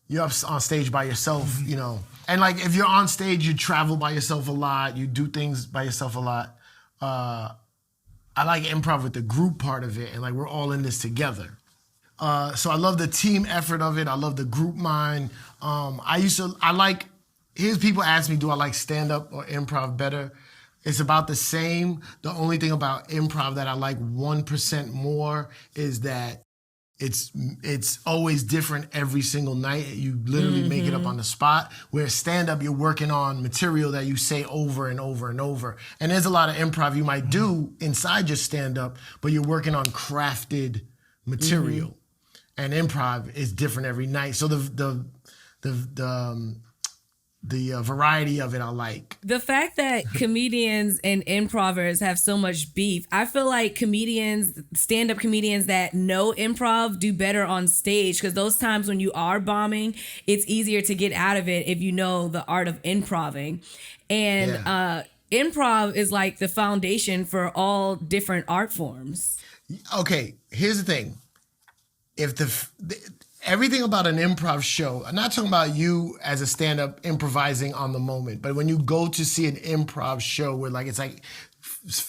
You're up on stage by yourself, And like if you're on stage, you travel by yourself a lot. You do things by yourself a lot. I like improv with the group part of it, and like we're all in this together. So I love the team effort of it. I love the group mind. Here's people ask me, do I like stand-up or improv better? It's about the same. The only thing about improv that I like 1% more is that it's always different every single night. You literally make it up on the spot. Where stand-up, you're working on material that you say over and over and over. And there's a lot of improv you might do inside your stand-up, but you're working on crafted material. And improv is different every night. So the variety of it I like. The fact that comedians and improvers have so much beef, I feel like stand-up comedians that know improv do better on stage, because those times when you are bombing, it's easier to get out of it if you know the art of improving. And improv is like the foundation for all different art forms. Okay, here's the thing. If everything about an improv show, I'm not talking about you as a stand-up improvising on the moment, but when you go to see an improv show where like it's like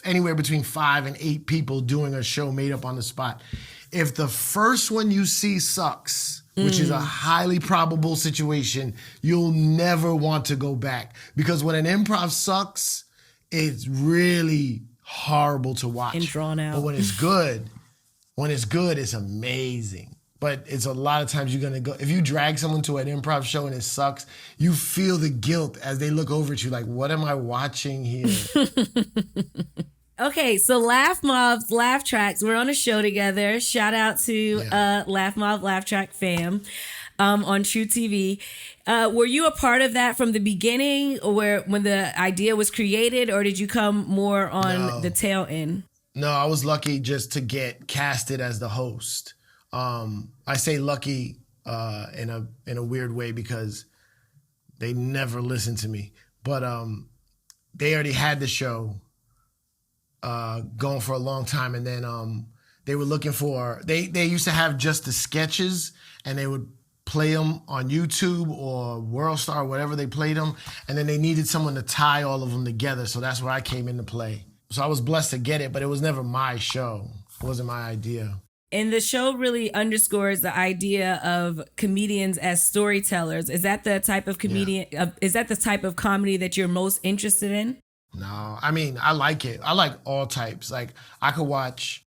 anywhere between 5 and 8 people doing a show made up on the spot, if the first one you see sucks, which is a highly probable situation, you'll never want to go back. Because when an improv sucks, it's really horrible to watch. And drawn out. But when it's good, it's amazing. But it's a lot of times you're gonna go, if you drag someone to an improv show and it sucks, you feel the guilt as they look over at you like, what am I watching here? Okay, so Laugh Mob's Laugh Tracks, we're on a show together. Shout out to Laugh Mob Laugh Track fam on True TV. Were you a part of that from the beginning, or when the idea was created, or did you come more on the tail end? No, I was lucky just to get casted as the host. I say lucky in a weird way because they never listened to me. But they already had the show going for a long time, and then they were looking for they used to have just the sketches, and they would play them on YouTube or WorldStar or whatever they played them, and then they needed someone to tie all of them together. So that's where I came into play. So I was blessed to get it, but it was never my show. It wasn't my idea. And the show really underscores the idea of comedians as storytellers. Is that the type of comedian? Is that the type of comedy that you're most interested in? No, I mean, I like it. I like all types. Like, I could watch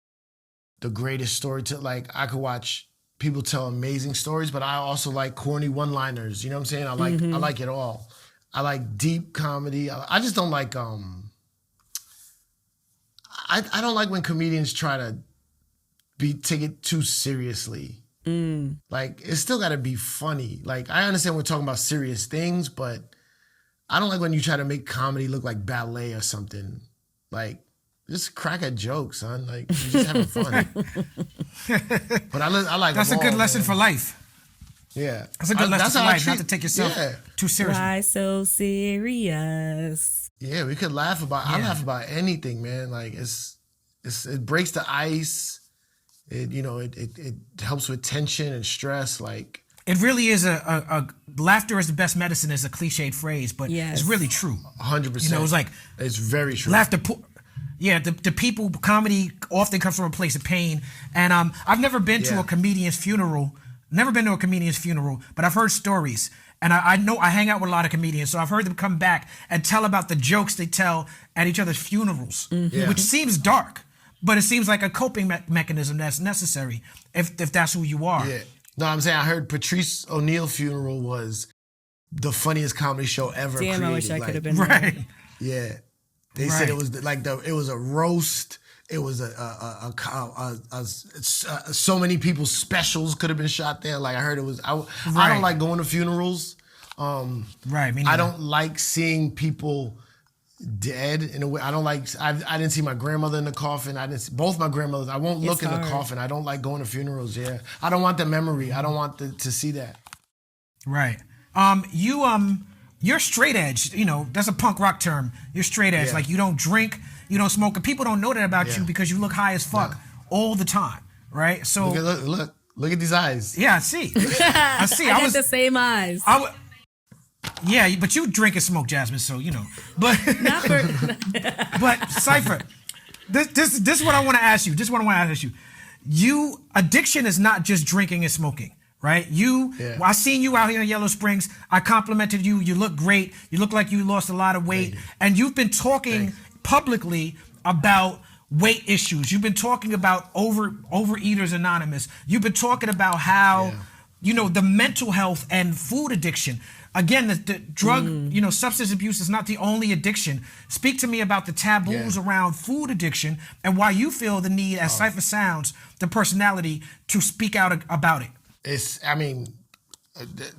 the greatest storyteller. Like, I could watch people tell amazing stories, but I also like corny one-liners. You know what I'm saying? I like it all. I like deep comedy. I just don't like I don't like when comedians try to take it too seriously. Like, it's still got to be funny. Like, I understand we're talking about serious things, but I don't like when you try to make comedy look like ballet or something. Like, just crack a joke, son. Like, you're just having fun. But I like that's them a good all, lesson man. for life. Yeah. That's a good lesson for life, not to take yourself too seriously. Why so serious? Yeah, we could laugh about, I laugh about anything, man. Like, it breaks the ice. It helps with tension and stress. Like, it really is a laughter is the best medicine is a cliched phrase, but it's really true. 100%. You know, it's like it's very true. Laughter. The people comedy often comes from a place of pain, and I've never been to a comedian's funeral. Never been to a comedian's funeral, but I've heard stories, and I know I hang out with a lot of comedians, so I've heard them come back and tell about the jokes they tell at each other's funerals, which seems dark, but it seems like a coping mechanism that's necessary if that's who you are. Yeah. No, I'm saying I heard Patrice O'Neal's funeral was the funniest comedy show ever created. I wish I could have been right. there. Yeah. They said it was like it was a roast. It was so many people's specials could have been shot there. Like, I heard it was. I don't like going to funerals. Right. Me neither. I don't like seeing people dead in a way. I don't like. I didn't see my grandmother in the coffin. I didn't see both my grandmothers. I won't look in the coffin. I don't like going to funerals. Yeah. I don't want the memory. I don't want to see that. Right. You're straight edge. You know, that's a punk rock term. You're straight edge. Like, you don't drink, you don't smoke, and people don't know that about you because you look high as fuck all the time. Right. So look at these eyes. Yeah, I see. I see. I got the same eyes. Yeah, but you drink and smoke, Jasmine, so you know. But but Cipha, this is what I want to ask you. This is what I want to ask you. Addiction is not just drinking and smoking, right? I seen you out here in Yellow Springs. I complimented you. You look great. You look like you lost a lot of weight, and you've been talking publicly about weight issues. You've been talking about Overeaters Anonymous. You've been talking about how the mental health and food addiction. Again, the drug, substance abuse is not the only addiction. Speak to me about the taboos around food addiction and why you feel the need, as Cipha Sounds, the personality, to speak out about it.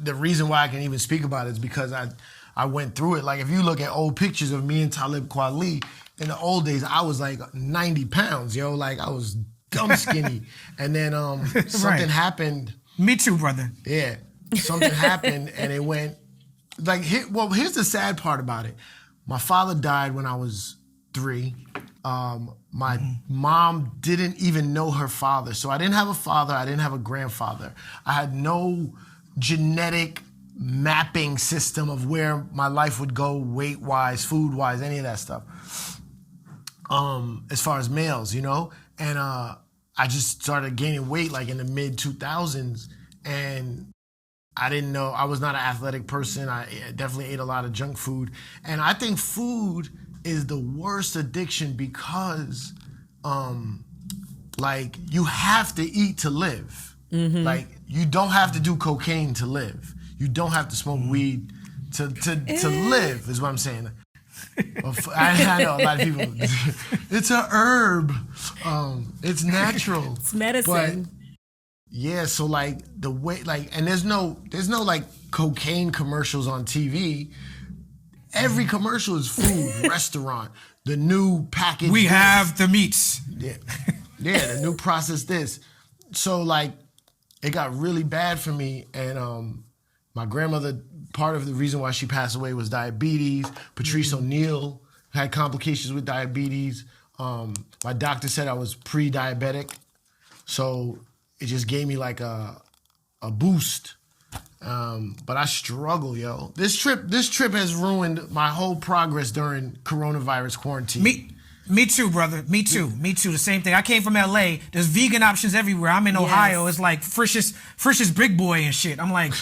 The reason why I can even speak about it is because I went through it. Like, if you look at old pictures of me and Talib Kweli, in the old days, I was like 90 pounds, yo. Like, I was dumb skinny. And then something happened. Me too, brother. Yeah. Something happened and it went, like, here's the sad part about it. my father died when I was 3. My mom didn't even know her father. So I didn't have a father. I didn't have a grandfather. I had no genetic mapping system of where my life would go weight-wise, food-wise, any of that stuff. As far as males, you know? And I just started gaining weight like in the mid-2000s. And I didn't know, I was not an athletic person. I definitely ate a lot of junk food. And I think food is the worst addiction because like you have to eat to live. Like you don't have to do cocaine to live. You don't have to smoke weed to live is what I'm saying. I know a lot of people, it's a herb. It's natural. It's medicine. But yeah, so like the way, like, and there's no like cocaine commercials on TV. Every commercial is food, restaurant, the new package. We have the meats. Yeah, the new processed this. So like, it got really bad for me, and my grandmother, part of the reason why she passed away was diabetes. Patrice O'Neal had complications with diabetes. My doctor said I was pre-diabetic, so it just gave me like a boost. But I struggle, yo. This trip has ruined my whole progress during coronavirus quarantine. Me too, brother. Me too. The same thing. I came from LA. There's vegan options everywhere. I'm in Ohio. It's like Frisch's Big Boy and shit. I'm like,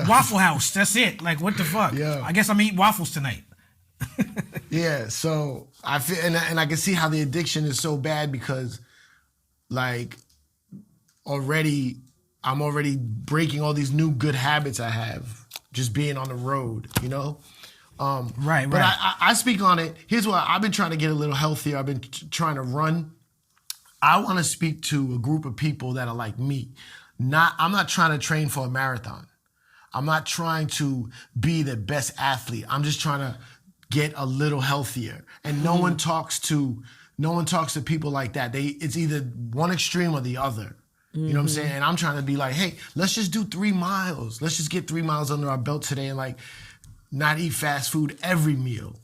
Waffle House. That's it. Like, what the fuck? Yeah. I guess I'm eating waffles tonight. Yeah. So I feel, and I can see how the addiction is so bad because, like, I'm already breaking all these new good habits I have just being on the road, you know? Right. But I speak on it. Here's what I've been trying to get a little healthier. I've been trying to run. I want to speak to a group of people that are like me. I'm not trying to train for a marathon. I'm not trying to be the best athlete. I'm just trying to get a little healthier. And no one talks to people like that. It's either one extreme or the other. You know what I'm saying? And I'm trying to be like, hey, let's just do 3 miles. Let's just get 3 miles under our belt today and like not eat fast food every meal.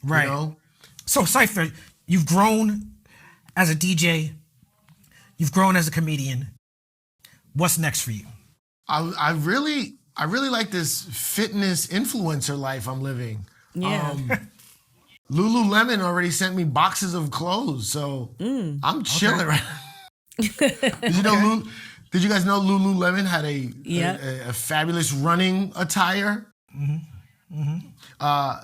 Right. You know? So Cypher, you've grown as a DJ. You've grown as a comedian. What's next for you? I really like this fitness influencer life I'm living. Yeah. Lululemon already sent me boxes of clothes, so I'm chilling right now. Did you guys know Lululemon had a fabulous running attire?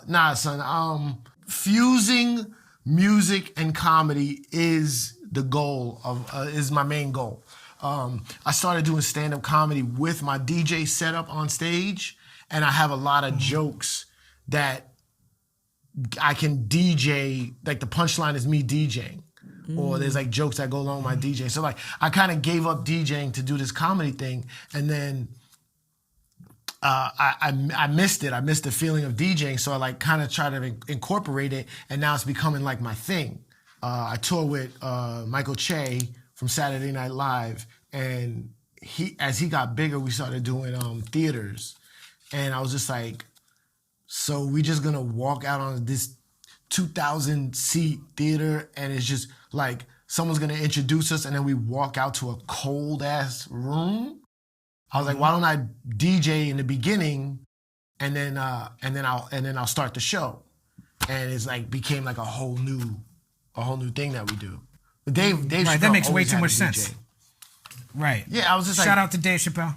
Nah, son. Fusing music and comedy is the goal is my main goal. I started doing stand-up comedy with my DJ setup on stage, and I have a lot of jokes that I can DJ. Like the punchline is me DJing. Or there's like jokes that go along with my DJing. So like I kind of gave up DJing to do this comedy thing, and then I missed it. I missed the feeling of DJing, so I like kind of tried to incorporate it, and now it's becoming like my thing. I tour with Michael Che from Saturday Night Live, and as he got bigger, we started doing theaters, and I was just like, so we just gonna walk out on this 2,000 seat theater, and it's just like someone's gonna introduce us, and then we walk out to a cold ass room. I was like, why don't I DJ in the beginning, and then I'll start the show, and it's like became like a whole new thing that we do. But Dave right, Chappelle that makes way always too had much a sense. DJ. Right. Yeah, I was just like, shout out to Dave Chappelle.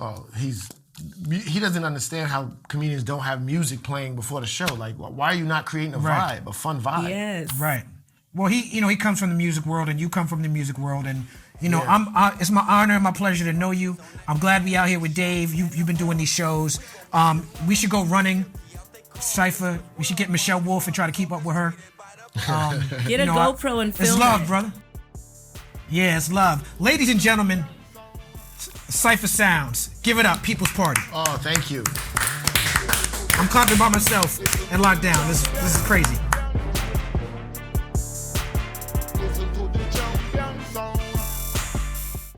Oh, he doesn't understand how comedians don't have music playing before the show. Like, why are you not creating a vibe, a fun vibe? Yes. Right. Well, he comes from the music world, and you come from the music world, and it's my honor and my pleasure to know you. I'm glad we out here with Dave. You've been doing these shows. We should go running, Cypher. We should get Michelle Wolf and try to keep up with her. Get a GoPro and film. It's love, brother. Yeah, it's love. Ladies and gentlemen, Cipha Sounds. Give it up, People's Party. Oh, thank you. I'm clapping by myself and locked down. This is crazy.